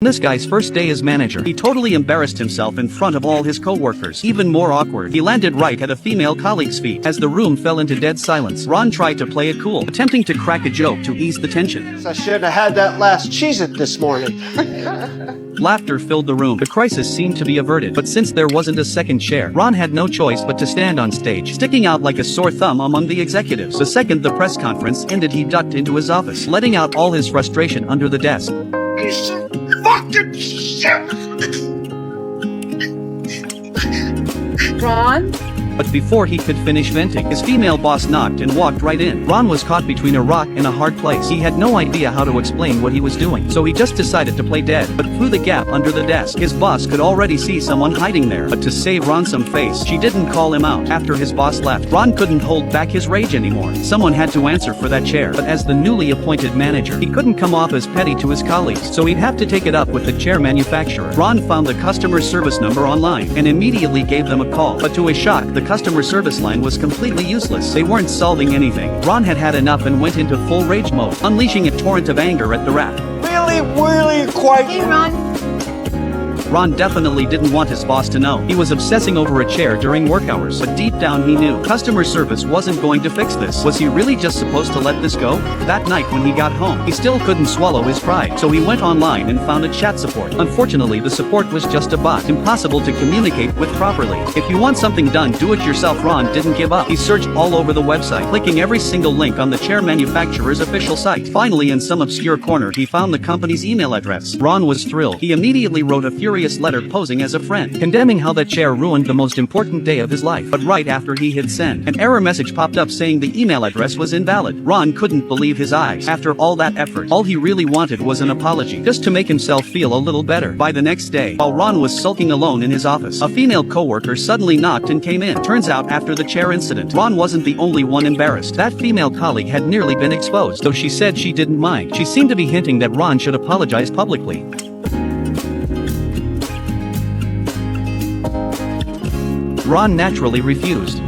This guy's first day as manager. He totally embarrassed himself in front of all his co-workers. Even more awkward, he landed right at a female colleague's feet. As the room fell into dead silence, Ron tried to play it cool, attempting to crack a joke to ease the tension. I should have had that last Cheez-It this morning. Laughter filled the room. The crisis seemed to be averted, but since there wasn't a second chair, Ron had no choice but to stand on stage, sticking out like a sore thumb among the executives. The second the press conference ended, he ducked into his office, letting out all his frustration under the desk. Piece of fucking shit! Ron? But before he could finish venting, his female boss knocked and walked right in. Ron was caught between a rock and a hard place. He had no idea how to explain what he was doing, so he just decided to play dead. But through the gap under the desk, his boss could already see someone hiding there. But to save Ron some face, she didn't call him out. After his boss left, Ron couldn't hold back his rage anymore. Someone had to answer for that chair, but as the newly appointed manager, he couldn't come off as petty to his colleagues, so he'd have to take it up with the chair manufacturer. Ron found the customer service number online and immediately gave them a call. But to his shock, the customer service line was completely useless. They weren't solving anything. Ron had had enough and went into full rage mode, unleashing a torrent of anger at the rap. Really quite... Hey, Ron. Ron definitely didn't want his boss to know. He was obsessing over a chair during work hours, but deep down he knew customer service wasn't going to fix this. Was he really just supposed to let this go? That night when he got home, he still couldn't swallow his pride, so he went online and found a chat support. Unfortunately, the support was just a bot, impossible to communicate with properly. If you want something done, do it yourself. Ron didn't give up. He searched all over the website, clicking every single link on the chair manufacturer's official site. Finally, in some obscure corner, he found the company's email address. Ron was thrilled. He immediately wrote a furious letter posing as a friend, condemning how that chair ruined the most important day of his life. But right after he hit send, an error message popped up saying the email address was invalid. Ron couldn't believe his eyes. After all that effort, all he really wanted was an apology, just to make himself feel a little better. By the next day, while Ron was sulking alone in his office, a female coworker suddenly knocked and came in. Turns out, after the chair incident, Ron wasn't the only one embarrassed. That female colleague had nearly been exposed, though she said she didn't mind. She seemed to be hinting that Ron should apologize publicly. Ron naturally refused.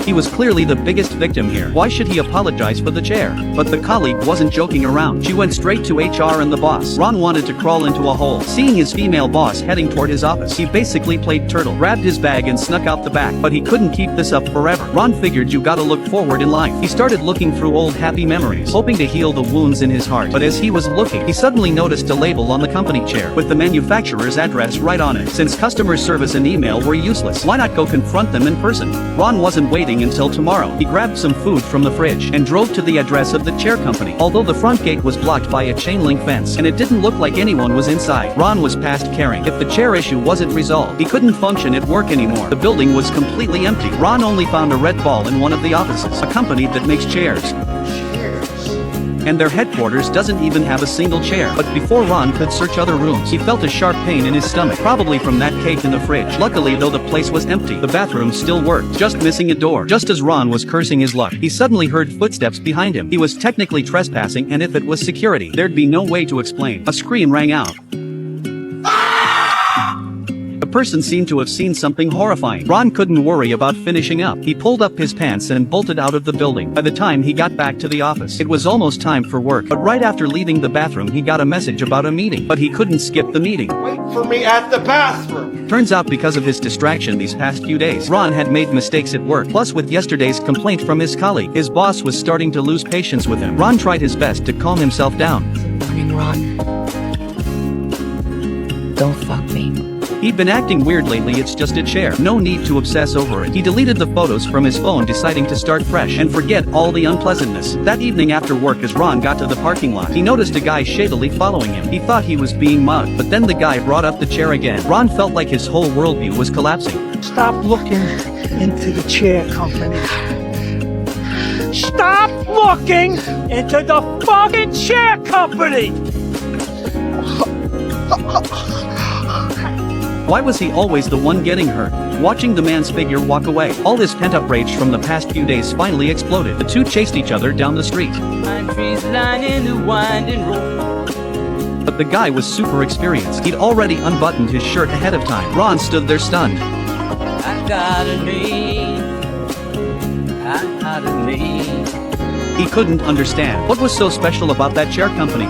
He was clearly the biggest victim here. Why should he apologize for the chair? But the colleague wasn't joking around. She went straight to HR and the boss. Ron wanted to crawl into a hole. Seeing his female boss heading toward his office, he basically played turtle, grabbed his bag and snuck out the back. But he couldn't keep this up forever. Ron figured you gotta look forward in life. He started looking through old happy memories, hoping to heal the wounds in his heart. But as he was looking, he suddenly noticed a label on the company chair, with the manufacturer's address right on it. Since customer service and email were useless, why not go confront them in person? Ron wasn't waiting until tomorrow. He grabbed some food from the fridge and drove to the address of the chair company. Although the front gate was blocked by a chain link fence and it didn't look like anyone was inside, Ron was past caring. If the chair issue wasn't resolved, he couldn't function at work anymore. The building was completely empty. Ron only found a red ball in one of the offices, a company that makes chairs. And their headquarters doesn't even have a single chair. But before Ron could search other rooms, he felt a sharp pain in his stomach, probably from that cake in the fridge. Luckily, though, the place was empty. The bathroom still worked, just missing a door. Just as Ron was cursing his luck, he suddenly heard footsteps behind him. He was technically trespassing, and if it was security, there'd be no way to explain. A scream rang out. The person seemed to have seen something horrifying. Ron couldn't worry about finishing up. He pulled up his pants and bolted out of the building. By the time he got back to the office, it was almost time for work. But right after leaving the bathroom, he got a message about a meeting. But he couldn't skip the meeting. Wait for me at the bathroom! Turns out because of his distraction these past few days, Ron had made mistakes at work. Plus, with yesterday's complaint from his colleague, his boss was starting to lose patience with him. Ron tried his best to calm himself down. Morning, Ron. Don't fuck me. He'd been acting weird lately. It's just a chair. No need to obsess over it. He deleted the photos from his phone, deciding to start fresh and forget all the unpleasantness. That evening after work, as Ron got to the parking lot, he noticed a guy shadily following him. He thought he was being mugged, but then the guy brought up the chair again. Ron felt like his whole worldview was collapsing. Stop looking into the chair company. Stop looking into the fucking chair company! Why was he always the one getting hurt? Watching the man's figure walk away, all his pent-up rage from the past few days finally exploded. The two chased each other down the street. But the guy was super experienced. He'd already unbuttoned his shirt ahead of time. Ron stood there stunned. I got a name. I got a name. He couldn't understand what was so special about that chair company.